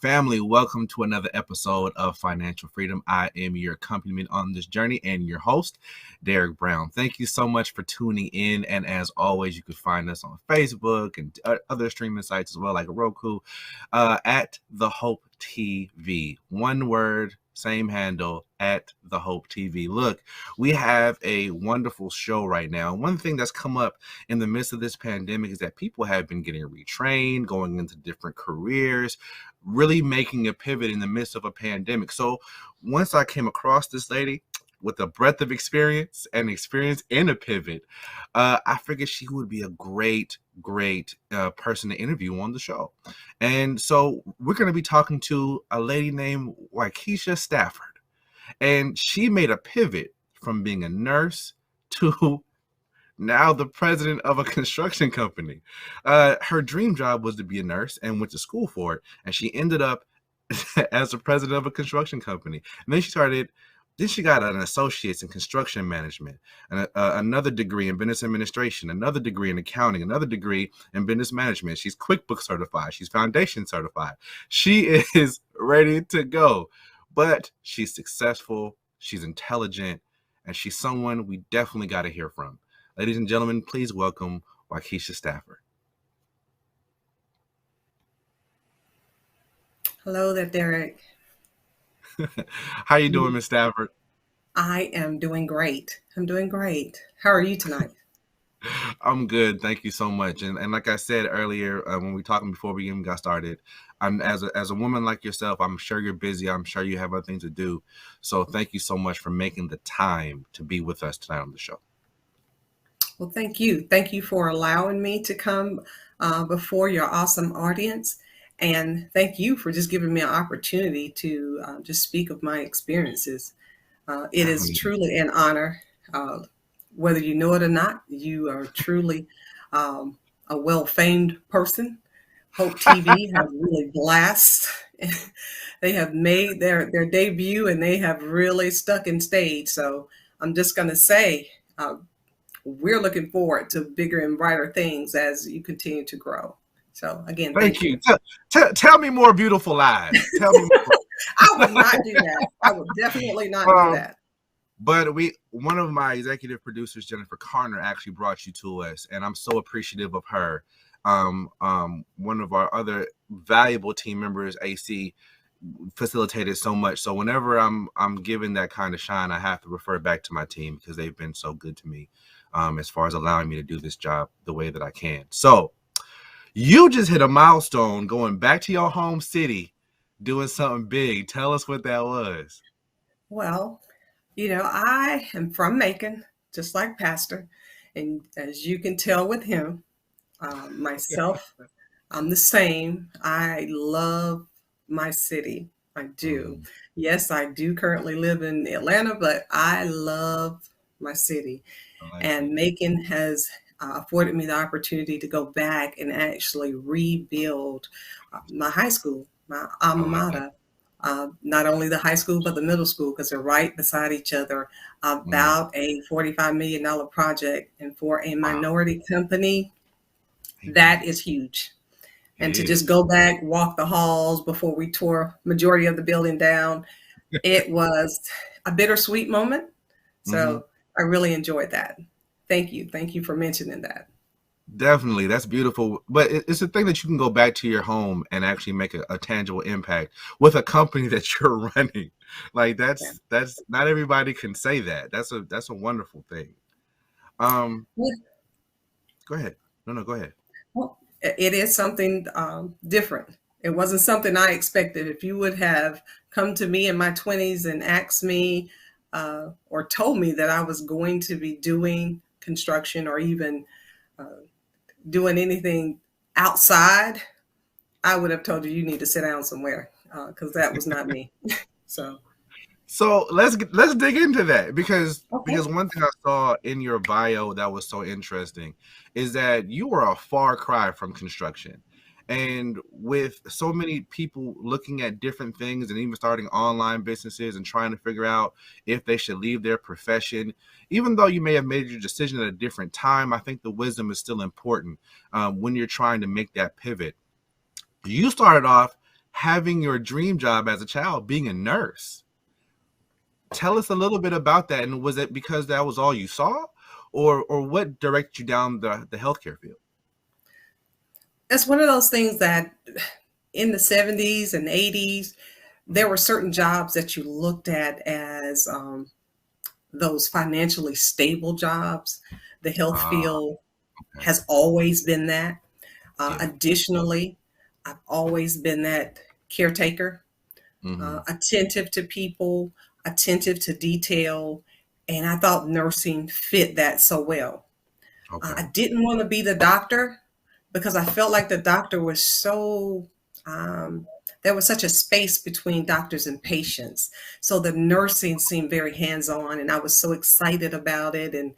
Family, welcome to another episode of Financial Freedom. I am your accompaniment on this journey and your host, Derek Brown. Thank you so much for tuning in. And as always, you can find us on Facebook and other streaming sites as well, like Roku, at The Hope TV. One word, same handle, at The Hope TV. Look, we have a wonderful show right now. One thing that's come up in the midst of this pandemic is that people have been getting retrained, going into different careers, really making a pivot in the midst of a pandemic. So once I came across this lady with a breadth of experience and experience in a pivot, I figured she would be a great person to interview on the show. And so we're going to be talking to a lady named Waukesha Stafford. And she made a pivot from being a nurse to now the president of a construction company. Her dream job was to be a nurse and went to school for it. And she ended up as the president of a construction company. And then she got an associate's in construction management, and another degree in business administration, another degree in accounting, another degree in business management. She's QuickBooks certified. She's Foundation certified. She is ready to go, but she's successful. She's intelligent, and she's someone we definitely got to hear from. Ladies and gentlemen, please welcome Waukesha Stafford. Hello there, Derek. How you doing, Ms. Stafford? I am doing great. How are you tonight? I'm good. Thank you so much. And like I said earlier, when we were talking before we even got started, as a woman like yourself, I'm sure you're busy. I'm sure you have other things to do. So thank you so much for making the time to be with us tonight on the show. Well, thank you. Thank you for allowing me to come before your awesome audience. And thank you for just giving me an opportunity to just speak of my experiences. It is truly an honor. Whether you know it or not, you are truly a well-famed person. Hope TV has really blast. They have made their debut and they have really stuck and stayed. So I'm just going to say we're looking forward to bigger and brighter things as you continue to grow. So again, thank you. Tell me more beautiful lies. Tell me more. I would not do that. I would definitely not do that. But one of my executive producers, Jennifer Carner, actually brought you to us, and I'm so appreciative of her. One of our other valuable team members, AC, facilitated so much. So whenever I'm given that kind of shine, I have to refer back to my team because they've been so good to me as far as allowing me to do this job the way that I can. So you just hit a milestone going back to your home city, doing something big. Tell us what that was. Well, I am from Macon, just like Pastor. And as you can tell with him, myself, I'm the same. I love my city. I do. Yes, I do currently live in Atlanta, but I love my city. And Macon has afforded me the opportunity to go back and actually rebuild my high school, my alma mater. Not only the high school, but the middle school, because they're right beside each other. About a $45 million project. And for a minority company, that is huge. And to just go back, walk the halls before we tore majority of the building down, it was a bittersweet moment. So I really enjoyed that. Thank you. Thank you for mentioning that. Definitely. That's beautiful. But it's a thing that you can go back to your home and actually make a tangible impact with a company that you're running. Like that's not everybody can say that. That's a wonderful thing. Go ahead. No, go ahead. Well, it is something different. It wasn't something I expected. If you would have come to me in my 20s and asked me or told me that I was going to be doing construction or even doing anything outside, I would have told you need to sit down somewhere because that was not me. So let's dig into that because one thing I saw in your bio that was so interesting is that you were a far cry from construction. And with so many people looking at different things and even starting online businesses and trying to figure out if they should leave their profession, even though you may have made your decision at a different time, I think the wisdom is still important when you're trying to make that pivot. You started off having your dream job as a child being a nurse. Tell us a little bit about that, and was it because that was all you saw, or what directed you down the healthcare field? It's one of those things that in the 70s and 80s, there were certain jobs that you looked at as those financially stable jobs. The health Ah, field okay. has always been that. Yeah. Additionally, I've always been that caretaker, Mm-hmm. attentive to people, attentive to detail, and I thought nursing fit that so well. Okay. I didn't want to be the doctor because I felt like the doctor was so, um, there was such a space between doctors and patients. So the nursing seemed very hands on, and I was so excited about it. And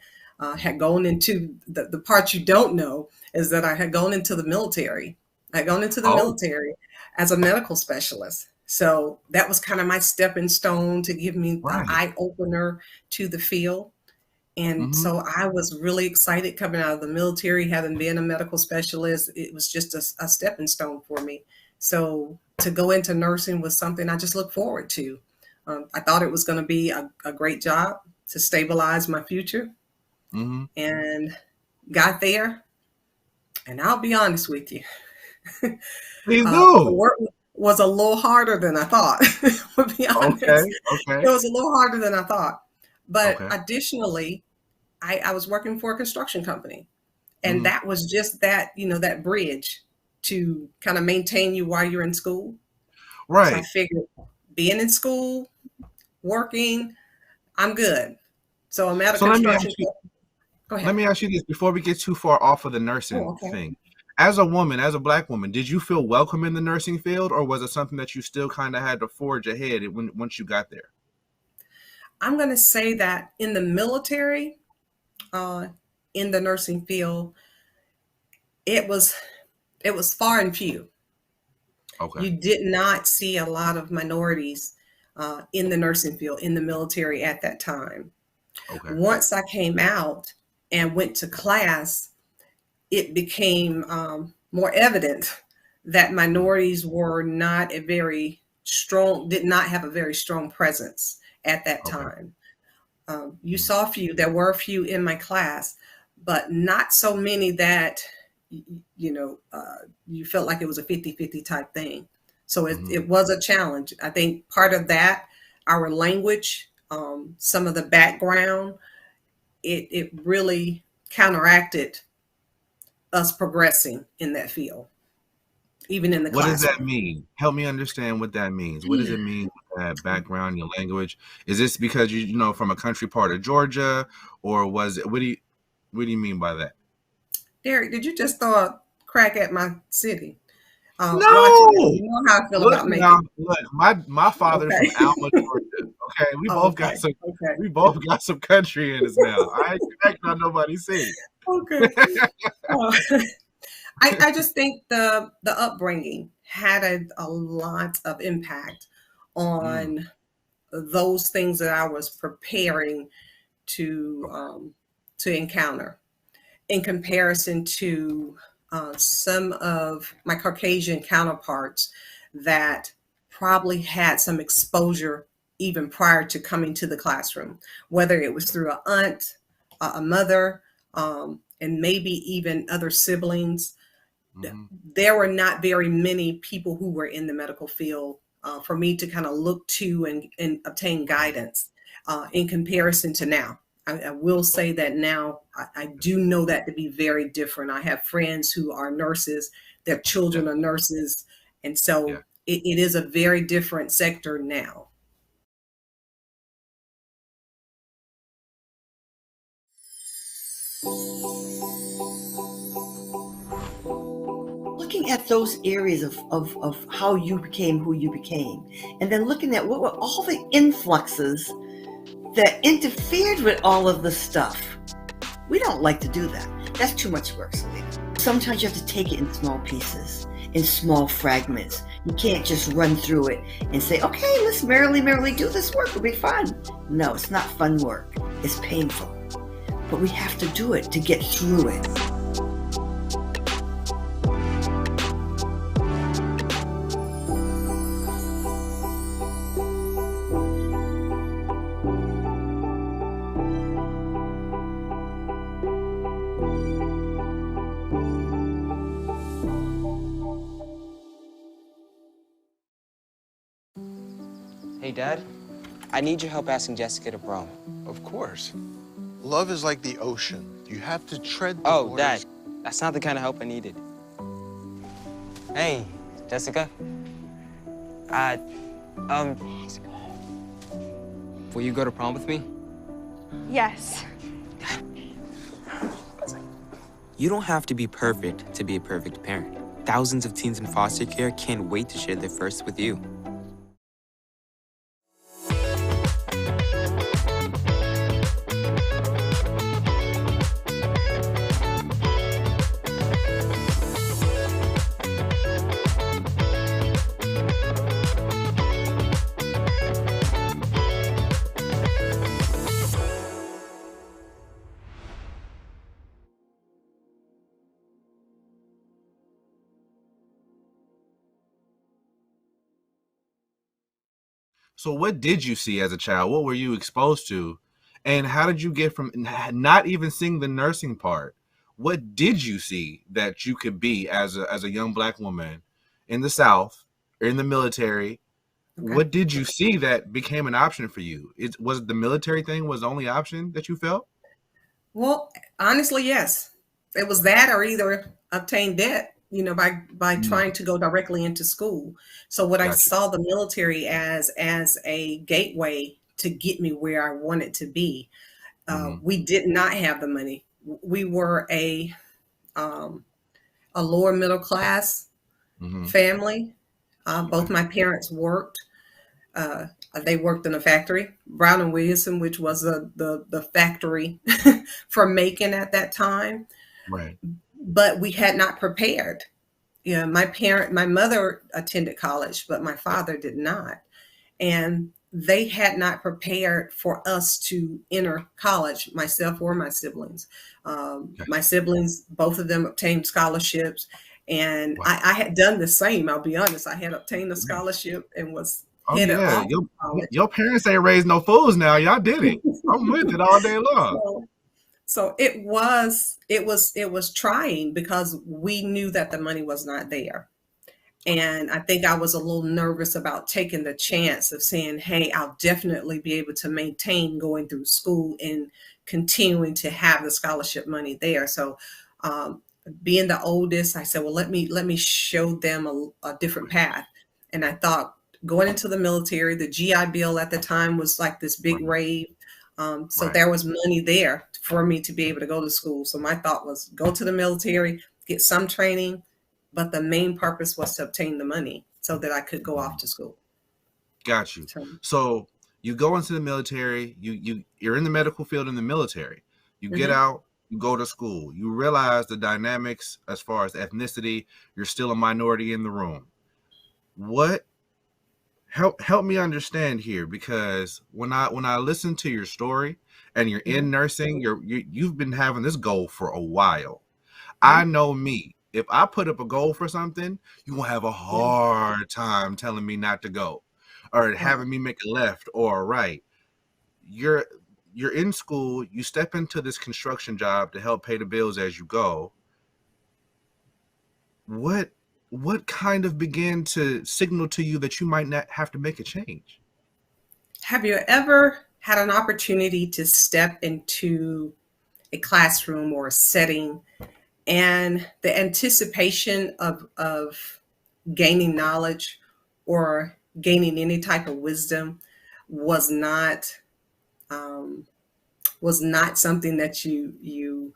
had gone into the part you don't know is that I had gone into the military. I had gone into the Oh, military as a medical specialist. So that was kind of my stepping stone to give me an right. eye opener to the field. And Mm-hmm. so I was really excited coming out of the military, having been a medical specialist. It was just a stepping stone for me. So to go into nursing was something I just look forward to. I thought it was going to be a great job to stabilize my future Mm-hmm. and got there. And I'll be honest with you, Please the do. work was a little harder than I thought. To be Okay. honest, Okay. it was a little harder than I thought. But Okay. additionally, I was working for a construction company. And Mm-hmm. that was just that, that bridge to kind of maintain you while you're in school. So I Right. figured being in school, working, I'm good. So I'm at a So let me ask construction you. company. Go Let ahead. me ask you this before we get too far off of the Oh, nursing okay. thing. As a woman, as a Black woman, did you feel welcome in the nursing field, or was it something that you still kind of had to forge ahead when once you got there? I'm going to say that in the military, uh, in the nursing field, it was it was far and few. Okay. You did not see a lot of minorities in the nursing field in the military at that time. Okay. Once I came out and went to class, it became more evident that Mm. minorities were not a very strong, did not have a very strong presence at that Okay. time. You Mm. saw a few, there were a few in my class, but not so many that, you felt like it was a 50-50 type thing. So Mhm. it was a challenge. I think part of that, our language, some of the background, it really counteracted us progressing in that field, even in the What does that classroom. mean? Help me understand what that means. What does it mean with that background, your language? Is this because you know from a country part of Georgia, or was it? What do you mean by that? Derek, did you just throw a crack at my city? Watch it now. No. You know how I feel Look about now, Macon. look. My father's from Okay. Alma, Georgia. Okay, we Oh, both got okay. some. Okay. We both got some country in us now. I ain't connecting on nobody's city. Okay. Uh, I just think the upbringing had a lot of impact Mm, on those things that I was preparing to okay. um, to encounter in comparison to some of my Caucasian counterparts that probably had some exposure even prior to coming to the classroom, whether it was through an aunt, a mother, and maybe even other siblings. Mhm. There were not very many people who were in the medical field for me to kind of look to and obtain guidance in comparison to now. I will say that now I do know that to be very different. I have friends who are nurses, their Yeah. children are nurses, and Yeah. so it is a very different sector now. Looking at those areas of how you became who you became, and then looking at what were all the influxes that interfered with all of the stuff. We don't like to do that. That's too much work, Selena. Sometimes you have to take it in small pieces, in small fragments. You can't just run through it and say, okay, let's merrily do this work. It'll be fun. No, it's not fun work. It's painful. But we have to do it to get through it. Hey, Dad, I need your help asking Jessica to prom. Of course. Love is like the ocean. You have to tread the Oh, waters. Dad, that's not the kind of help I needed. Hey, Jessica. Will you go to prom with me? Yes. You don't have to be perfect to be a perfect parent. Thousands of teens in foster care can't wait to share their first with you. So what did you see as a child? What were you exposed to? And how did you get from not even seeing the nursing part? What did you see that you could be as a young Black woman in the South or in the military? Okay. What did you see that became an option for you? Was it the military thing was the only option that you felt? Well, honestly, yes. It was that or either obtain debt, by trying to go directly into school. So what I Got you. saw the military as a gateway to get me where I wanted to be. We did not have the money. We were a lower middle class family. Both my parents worked. They worked in a factory, Brown and Williamson, which was the factory for Macon at that time. Right. But we had not prepared. My mother attended college, but my father did not. And they had not prepared for us to enter college, myself or my siblings. My siblings, both of them obtained scholarships. And Wow. I had done the same, I'll be honest. I had obtained a scholarship and was Oh headed yeah, off to college. your parents ain't raised no fools now. Y'all did it. I'm with it all day long. So it was trying because we knew that the money was not there. And I think I was a little nervous about taking the chance of saying, hey, I'll definitely be able to maintain going through school and continuing to have the scholarship money there. So being the oldest, I said, well, let me show them a different path. And I thought going into the military, the GI Bill at the time was like this big rave. So there was money there for me to be able to go to school. So my thought was go to the military, get some training, but the main purpose was to obtain the money so that I could go off to school. Got you. So you go into the military, you're in the medical field in the military. You get out, you go to school. You realize the dynamics as far as ethnicity, you're still a minority in the room. What help me understand here, because when I listen to your story and you're in nursing, you've been having this goal for a while. I know me. If I put up a goal for something, you will have a hard time telling me not to go or having me make a left or a right. You're in school, you step into this construction job to help pay the bills as you go. What kind of began to signal to you that you might not have to make a change? Have you ever had an opportunity to step into a classroom or a setting and the anticipation of gaining knowledge or gaining any type of wisdom was not something that you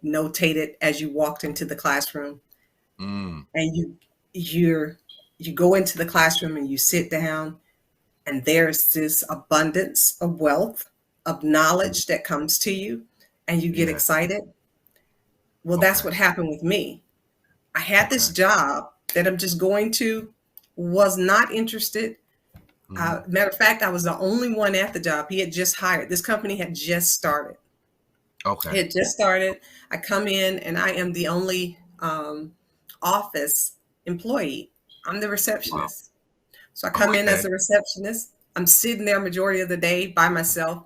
notated as you walked into the classroom? And you go into the classroom and you sit down, and there's this abundance of wealth of knowledge that comes to you, and you get excited. Well, that's what happened with me. I had this job that I'm just going to, was not interested. Matter of fact, I was the only one at the job. He had just hired. This company had just started. It had just started. I come in and I am the only office employee. I'm the receptionist. So I come in as a receptionist. I'm sitting there majority of the day by myself.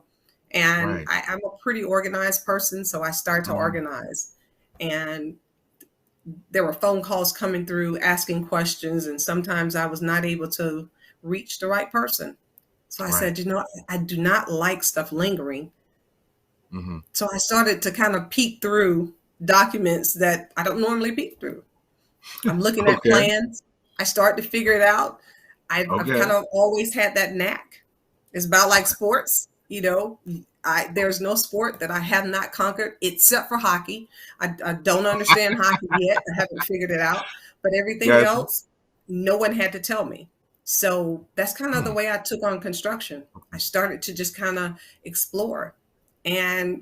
And I'm a pretty organized person. So I start to organize. And there were phone calls coming through asking questions. And sometimes I was not able to reach the right person. So I Right. said, I do not like stuff lingering. Hmm. So I started to kind of peek through documents that I don't normally peek through. I'm looking at Okay. plans. I start to figure it out. I've Okay. kind of always had that knack. It's about like sports, there's no sport that I have not conquered except for hockey. I don't understand hockey yet. I haven't figured it out. But everything Gotcha. else, no one had to tell me. So that's kind of the Hmm. way I took on construction. I started to just kind of explore and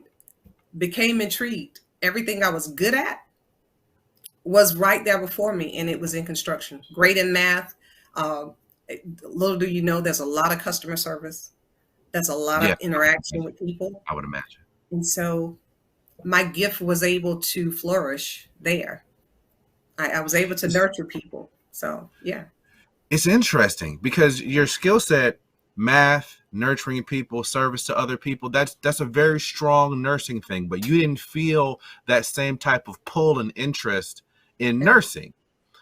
became intrigued. Everything I was good at was right there before me, and it was in construction. Great in math. Uh, Little do you know, there's a lot of customer service. There's a lot Yeah, of interaction with people. I would imagine. And so my gift was able to flourish there. I was able to It's, nurture people. So, yeah. it's interesting because your skill set, math, nurturing people, service to other people, that's a very strong nursing thing, but you didn't feel that same type of pull and interest in Yeah. nursing,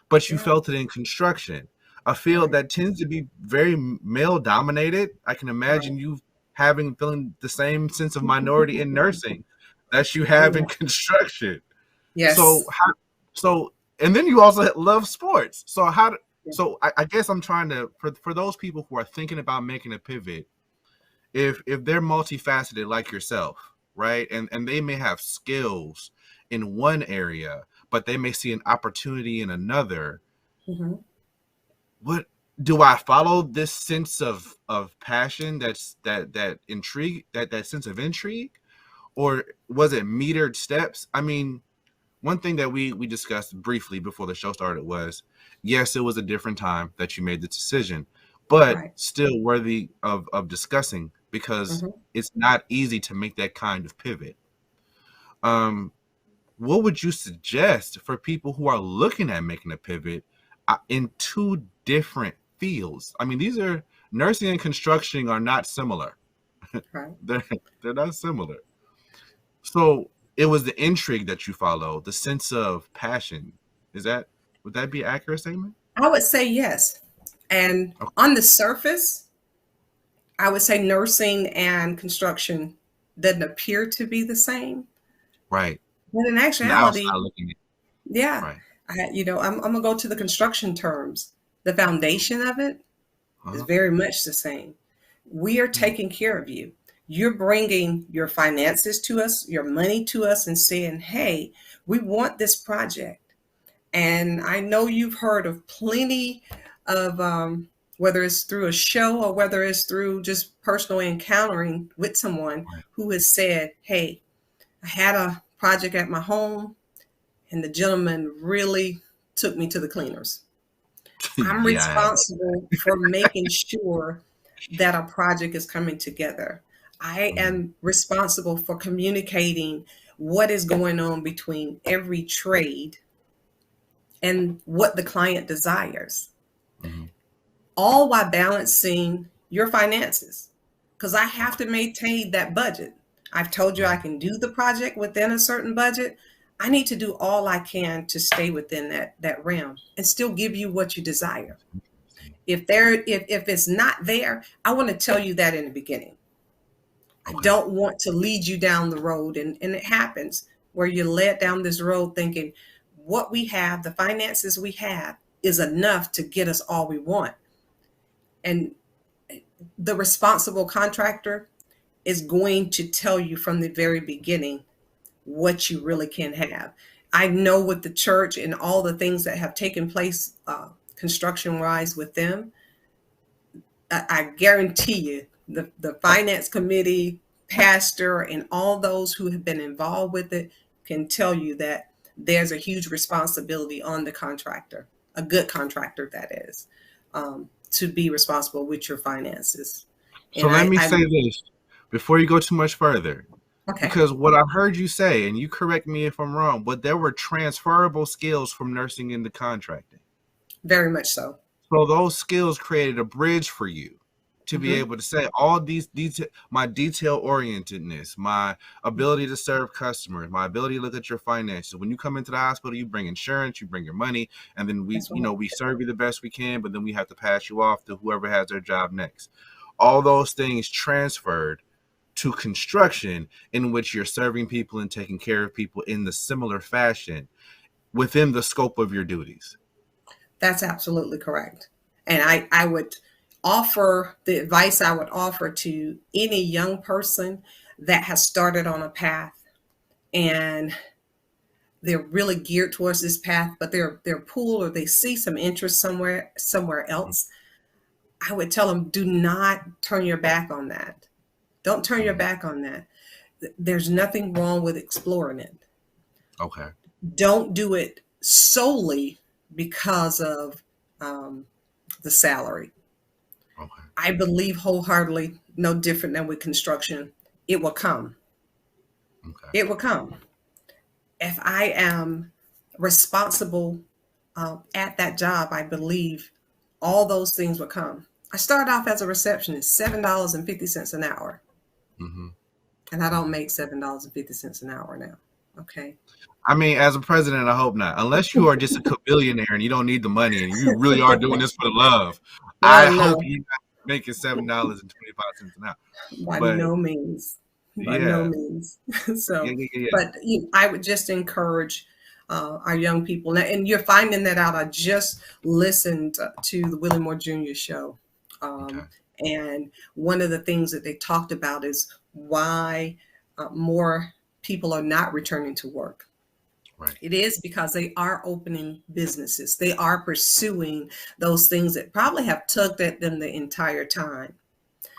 but you Yeah. felt it in construction, a field Right. that tends to be very male dominated. I can Right. imagine you feeling the same sense of minority in nursing that you have in Yeah. construction. So Yes. how so and then you also love sports. So Yeah. I guess I'm trying to for those people who are thinking about making a pivot, if they're multifaceted like yourself, right? And they may have skills in one area, but they may see an opportunity in another. Hmm. What do I follow this sense of passion that intrigue that sense of intrigue? Or was it metered steps? I mean, one thing that we discussed briefly before the show started was, yes, it was a different time that you made the decision, but Right. still worthy of discussing because Hmm. it's not easy to make that kind of pivot. Um, what would you suggest for people who are looking at making a pivot in two different fields? I mean, these are nursing and construction are not similar. Right. they're, they're not similar. So it was the intrigue that you follow, the sense of passion. Would that be an accurate statement? I would say yes. And Okay, on the surface, I would say nursing and construction doesn't appear to be the same. right. But in From the outside actuality, looking in, yeah, right. I'm gonna go to the construction terms. The foundation of it is Uh-huh. very much the same. We are Hmm. taking care of you. You're bringing your finances to us, your money to us, and saying, "Hey, we want this project." And I know you've heard of plenty of, whether it's through a show or whether it's through just personal encountering with someone Right. who has said, "Hey, I had a project at my home, and the gentleman really took me to the cleaners." I'm Yeah, I have. responsible for making sure that a project is coming together. I Mhm. am responsible for communicating what is going on between every trade and what the client desires, Mhm. all while balancing your finances. Because I have to maintain that budget. I've told you I Mhm. can do the project within a certain budget. I need to do all I can to stay within that realm and still give you what you desire. If it's not there, I want to tell you that in the beginning. I Okay. don't want to lead you down the road, and it happens where you're led down this road thinking what we have, the finances we have, is enough to get us all we want. And the responsible contractor is going to tell you from the very beginning what you really can have. I know with the church and all the things that have taken place construction wise with them, I guarantee you the finance committee, pastor, and all those who have been involved with it can tell you that there's a huge responsibility on the contractor, a good contractor that is, to be responsible with your finances. So And let me I say this before you go too much further, okay, because what I heard you say, and you correct me if I'm wrong, but there were transferable skills from nursing into contracting. very much so. So those skills created a bridge for you to be Hmm. able to say all these detail, my detail orientedness, my ability to serve customers, my ability to look at your finances. When you come into the hospital, you bring insurance, you bring your money, and then That's right. we serve you the best we can, but then we have to pass you off to whoever has their job next. all those things transferred to construction, in which you're serving people and taking care of people in the similar fashion within the scope of your duties. That's absolutely correct. And I would offer the advice I would offer to any young person that has started on a path and they're really geared towards this path, but they're pulled or they see some interest somewhere else. I would tell them, do not turn your back on that. Don't turn your back on that. There's nothing wrong with exploring it. Okay. Don't do it solely because of the salary. Okay. I believe wholeheartedly, no different than with construction, it will come. Okay. It will come. If I am responsible at that job, I believe all those things will come. I started off as a receptionist, $7.50 an hour. Mm-hmm. And I don't make $7.50 an hour now. Okay. I mean, as a president, I hope not. Unless you are just a billionaire and you don't need the money and you really are doing this for the love. I hope you're not making $7.25 an hour. By no means. By no means. So, but I would just encourage our young people. And you're finding that out. I just listened to the Willie Moore Jr. show. And one of the things that they talked about is why more people are not returning to work. Right. It is because they are opening businesses. They are pursuing those things that probably have tugged at them the entire time.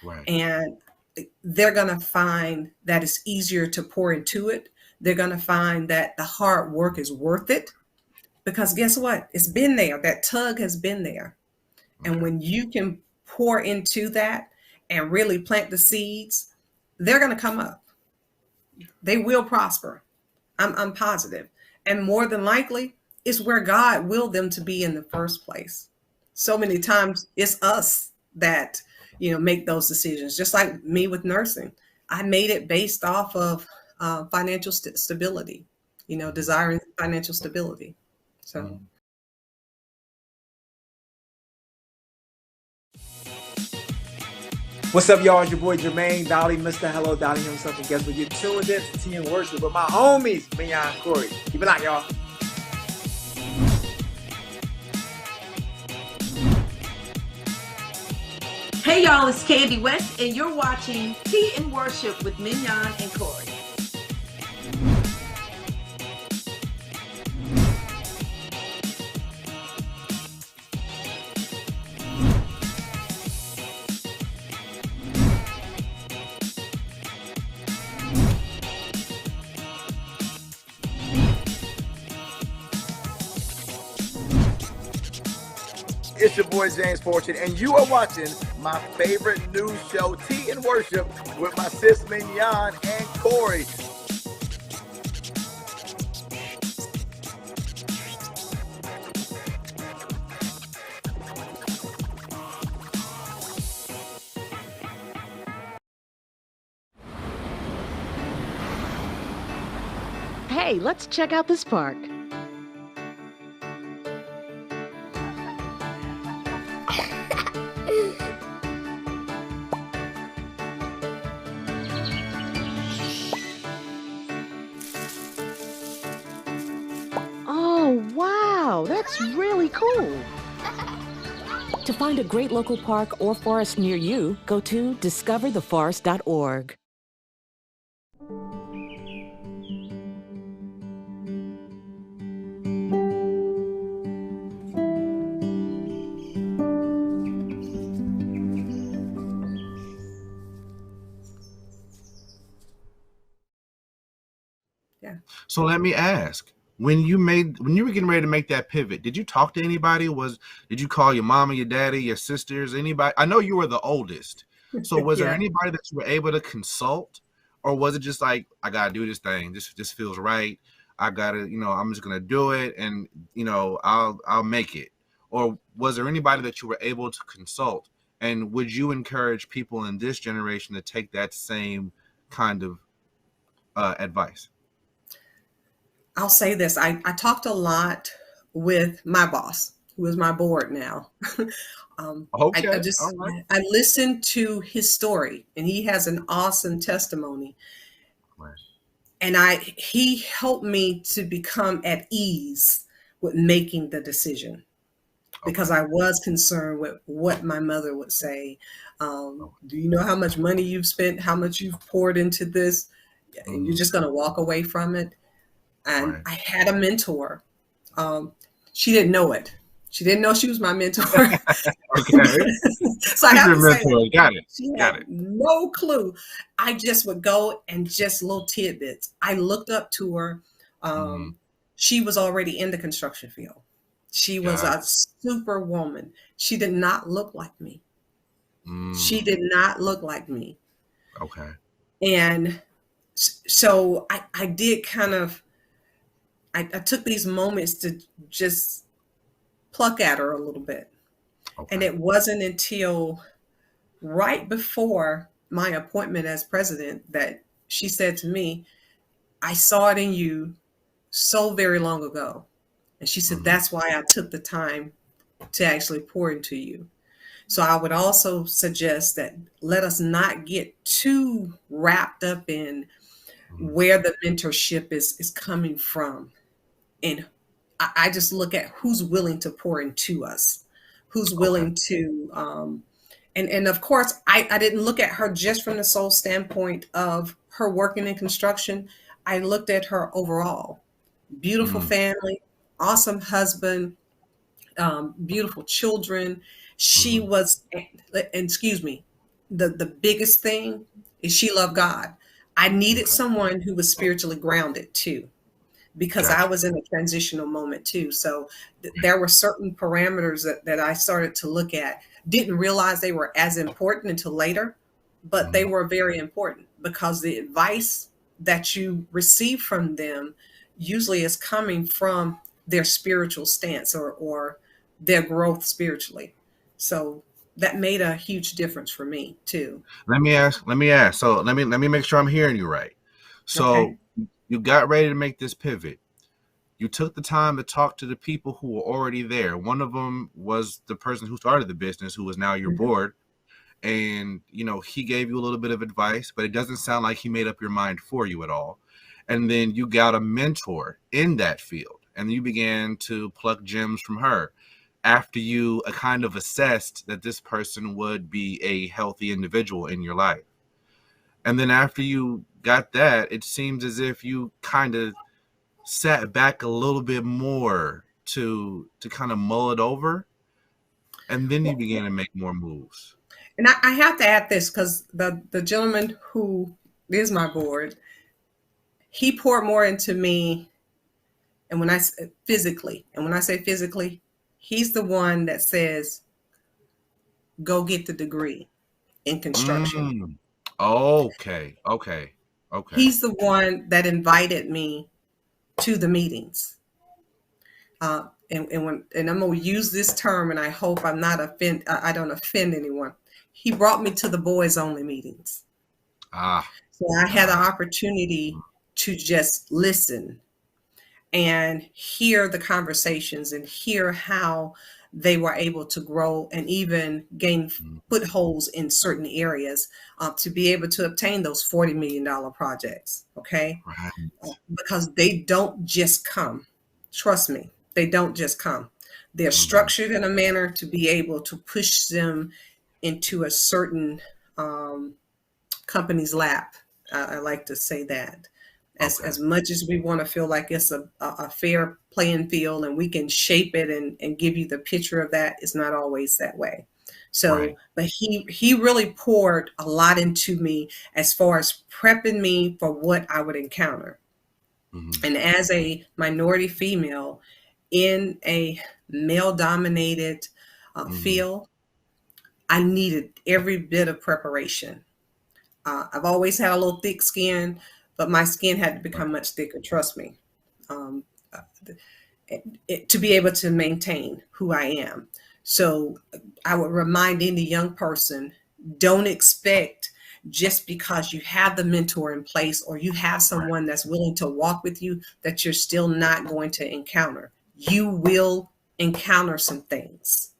Right. And they're going to find that it's easier to pour into it. They're going to find that the hard work is worth it because guess what? It's been there. That tug has been there. Okay. And when you can pour into that and really plant the seeds, they're going to come up. They will prosper. I'm positive. And more than likely, it's where God willed them to be in the first place. So many times it's us that, make those decisions. Just like me with nursing, I made it based off of financial stability, desiring financial stability. So. What's up, y'all? It's your boy Jermaine Dolly, Mr. Hello Dolly himself. And guess what? You're tuned in to Tea and Worship with my homies, Mignon and Corey. Keep it locked, y'all. Hey, y'all, it's Candy West, and you're watching Tea and Worship with Mignon and Corey. It's your boy James Fortune, and you are watching my favorite news show, Tea and Worship, with my sis Mignon and Corey. Hey, let's check out this park. That's really cool. To find a great local park or forest near you, go to discovertheforest.org. Yeah. So let me ask. When you were getting ready to make that pivot, did you talk to anybody? Did you call your mama, your daddy, your sisters, anybody? I know you were the oldest. So was there anybody that you were able to consult? Or was it just like, I got to do this thing. This feels right. I got to, I'm just going to do it and, I'll make it. Or was there anybody that you were able to consult? And would you encourage people in this generation to take that same kind of advice? I'll say this. I talked a lot with my boss, who is my board now. Okay. All right. I listened to his story, and he has an awesome testimony. Right. And he helped me to become at ease with making the decision, because I was concerned with what my mother would say. Do you know how much money you've spent, how much you've poured into this, and you're just going to walk away from it? And I had a mentor. She didn't know it. She didn't know she was my mentor. Okay. So I have to say mentor. Got it. She Got had it. no clue. I just would go and just little tidbits. I looked up to her. She was already in the construction field. She was a super woman. She did not look like me. She did not look like me. Okay. And so I did kind of, I took these moments to just pluck at her a little bit. Okay. And it wasn't until right before my appointment as president that she said to me, I saw it in you so very long ago. And she said, that's why I took the time to actually pour into you. So I would also suggest that let us not get too wrapped up in where the mentorship is coming from. And I just look at who's willing to pour into us, who's willing to, and of course, I didn't look at her just from the sole standpoint of her working in construction. I looked at her overall. Beautiful family, awesome husband, beautiful children. She was, and excuse me, the biggest thing is she loved God. I needed someone who was spiritually grounded too, because I was in a transitional moment too. So there were certain parameters that I started to look at. Didn't realize they were as important until later, but they were very important, because the advice that you receive from them usually is coming from their spiritual stance or their growth spiritually. So that made a huge difference for me too. Let me ask. So let me make sure I'm hearing you right. So you got ready to make this pivot. You took the time to talk to the people who were already there. One of them was the person who started the business, who is now your board. And, he gave you a little bit of advice, but it doesn't sound like he made up your mind for you at all. And then you got a mentor in that field, and you began to pluck gems from her after you kind of assessed that this person would be a healthy individual in your life. And then after you got that, it seems as if you kind of sat back a little bit more to kind of mull it over, and then you began to make more moves. And I have to add this, because the gentleman who is my board, he poured more into me. And when I say physically, he's the one that says, go get the degree in construction. Okay. He's the one that invited me to the meetings. And I'm going to use this term, and I hope I don't offend anyone. He brought me to the boys only meetings. So I had the opportunity to just listen and hear the conversations and hear how they were able to grow and even gain footholds in certain areas to be able to obtain those $40 million projects. Okay. Right. Because they don't just come. Trust me, they don't just come. They're structured in a manner to be able to push them into a certain company's lap. I like to say that. As much as we want to feel like it's a fair playing field and we can shape it and give you the picture of that, it's not always that way. So, but he really poured a lot into me as far as prepping me for what I would encounter. And as a minority female in a male-dominated field, I needed every bit of preparation. I've always had a little thick skin, but my skin had to become much thicker, trust me, to be able to maintain who I am. So I would remind any young person, don't expect just because you have the mentor in place or you have someone that's willing to walk with you that you're still not going to encounter. You will encounter some things.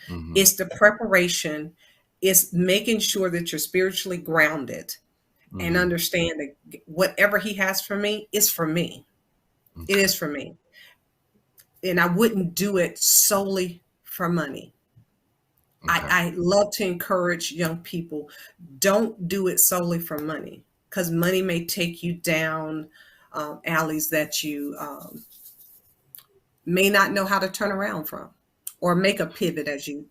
Mhm. It's the preparation, it's making sure that you're spiritually grounded and Mhm. understand that whatever he has for me is for me. It Okay. is for me. And I wouldn't do it solely for money. Okay. I love to encourage young people, don't do it solely for money, because money may take you down alleys that you may not know how to turn around from, or make a pivot, as you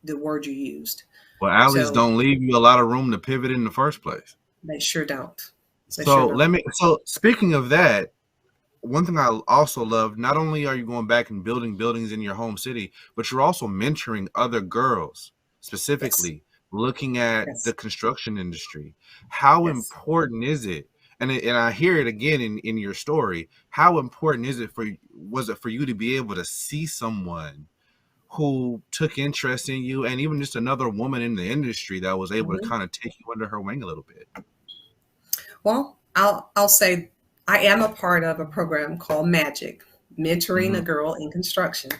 the word you used. Well, alleys So don't leave you a lot of room to pivot in the first place. they sure don't. They sure So don't. so speaking of that, one thing I also love, not only are you going back and building buildings in your home city, but you're also mentoring other girls, Yes. specifically looking at the Yes. construction industry. How Yes. important is it? And I hear it again in your story. How important is it was it for you to be able to see someone who took interest in you, and even just another woman in the industry that was able to Mhm. kind of take you under her wing a little bit? Well, I'll say I am a part of a program called Magic, Mentoring a Mhm. Girl in Construction.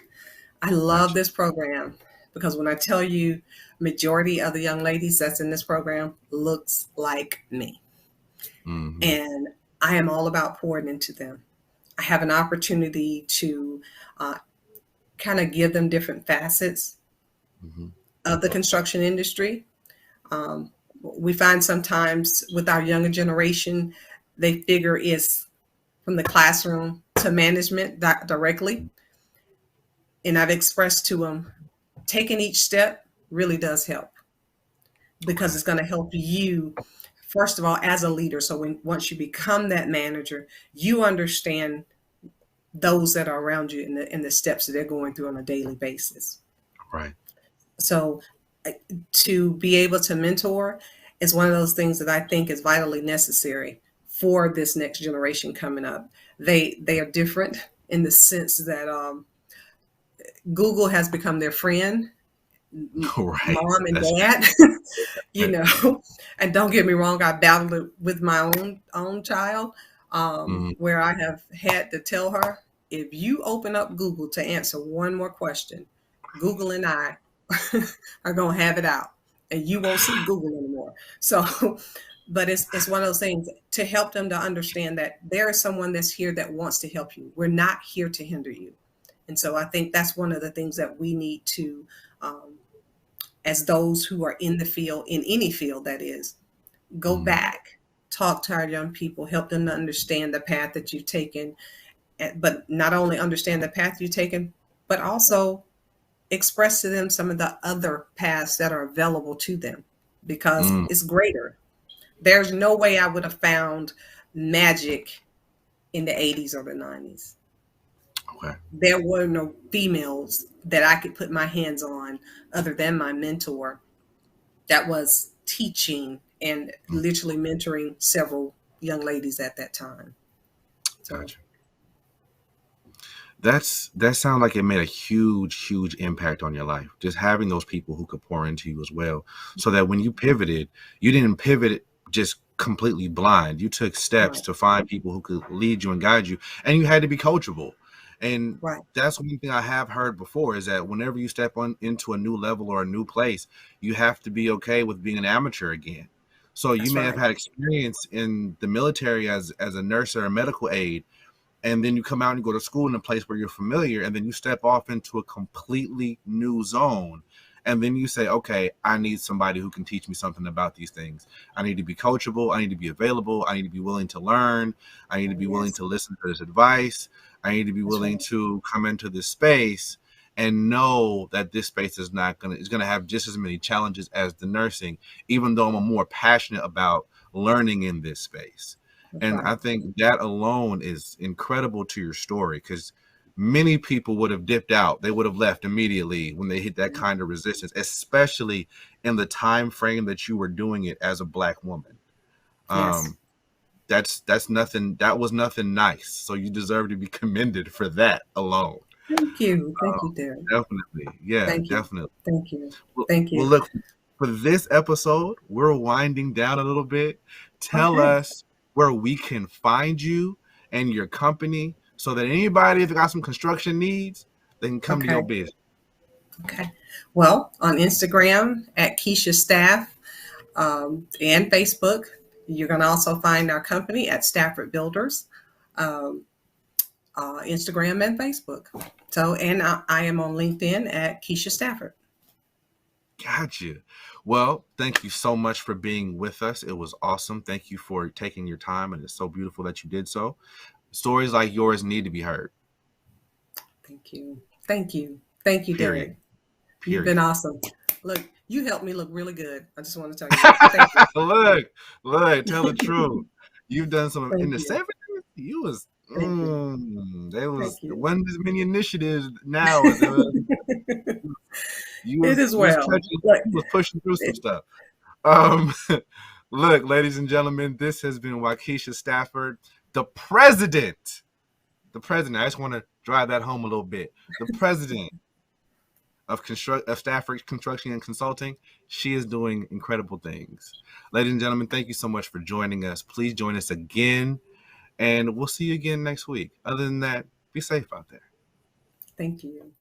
I love Gotcha. this program because when I tell you, majority of the young ladies that's in this program looks like me. Mhm. And I am all about pouring into them. I have an opportunity to uh, kind of give them different facets Mhm. of the construction industry. Um, we find sometimes with our younger generation, they figure it's from the classroom to management directly. And I've expressed to them, taking each step really does help, because Okay. it's going to help you, first of all, as a leader. So once you become that manager, you understand those that are around you in the steps that they're going through on a daily basis. Right. So to be able to mentor is one of those things that I think is vitally necessary for this next generation coming up. They are different in the sense that Google has become their friend, Right. mom and That's dad, right. and don't get me wrong, I battled it with my own child, Mhm. where I have had to tell her, if you open up Google to answer one more question, Google and I are gonna have it out, and you won't see Google anymore. So, but it's one of those things to help them to understand that there is someone that's here that wants to help you. We're not here to hinder you. And so I think that's one of the things that we need to, um, as those who are in the field, in any field that is, go Mhm. back, talk to our young people, help them to understand the path that you've taken, but not only understand the path you've taken, but also express to them some of the other paths that are available to them, because Mm. it's greater. There's no way I would have found magic in the 80s or the 90s. Okay. There were no females that I could put my hands on other than my mentor that was teaching and Mm. literally mentoring several young ladies at that time. So Gotcha. That sounds like it made a huge impact on your life. Just having those people who could pour into you as well, so that when you pivoted, you didn't pivot just completely blind. You took steps right, to find people who could lead you and guide you, and you had to be coachable. And right, that's one thing I have heard before, is that whenever you step on into a new level or a new place, you have to be okay with being an amateur again. So you that's may have right, had experience in the military as a nurse or a medical aide, and then you come out and you go to school in a place where you're familiar, and then you step off into a completely new zone, and then you say, okay, I need somebody who can teach me something about these things. I need to be coachable, I need to be available, I need to be willing to learn, I need to be willing yes, to listen to this advice, I need to be that's willing right, to come into this space and know that this space is gonna have just as many challenges as the nursing, even though I'm more passionate about learning in this space. that's And right, I think that alone is incredible to your story, because many people would have dipped out. They would have left immediately when they hit that kind of resistance, especially in the time frame that you were doing it as a Black woman. yes. Um, that's nothing. That was nothing nice. So you deserve to be commended for that alone. Thank you, Derek. Definitely, yeah, Thank you, definitely. thank you, Well, thank well, you. look, for this episode, we're winding down a little bit. Tell Okay. us where we can find you and your company, so that anybody that got some construction needs, they can come to your Okay. business? Okay. Well, on Instagram at Keisha Staff and Facebook. You're going to also find our company at Stafford Builders, Instagram and Facebook. So, and I am on LinkedIn at Keisha Stafford. Gotcha. Well, thank you so much for being with us. It was awesome. Thank you for taking your time, and it's so beautiful that you did so. Stories like yours need to be heard. Thank you. Thank you. Thank you, Period. Derek. You've Period. been awesome. Look, you helped me look really good. I just want to tell you that. Thank you. Look, tell the truth. You've done some Thank in the you. 70s. You was Thank you. there was Thank you. wasn't as many initiatives now as there was. It is well. You was pushing through some stuff. Look, ladies and gentlemen, this has been Waukesha Stafford, the president. The president. I just want to drive that home a little bit. The president of Stafford Construction and Consulting. She is doing incredible things. Ladies and gentlemen, thank you so much for joining us. Please join us again, and we'll see you again next week. Other than that, be safe out there. Thank you.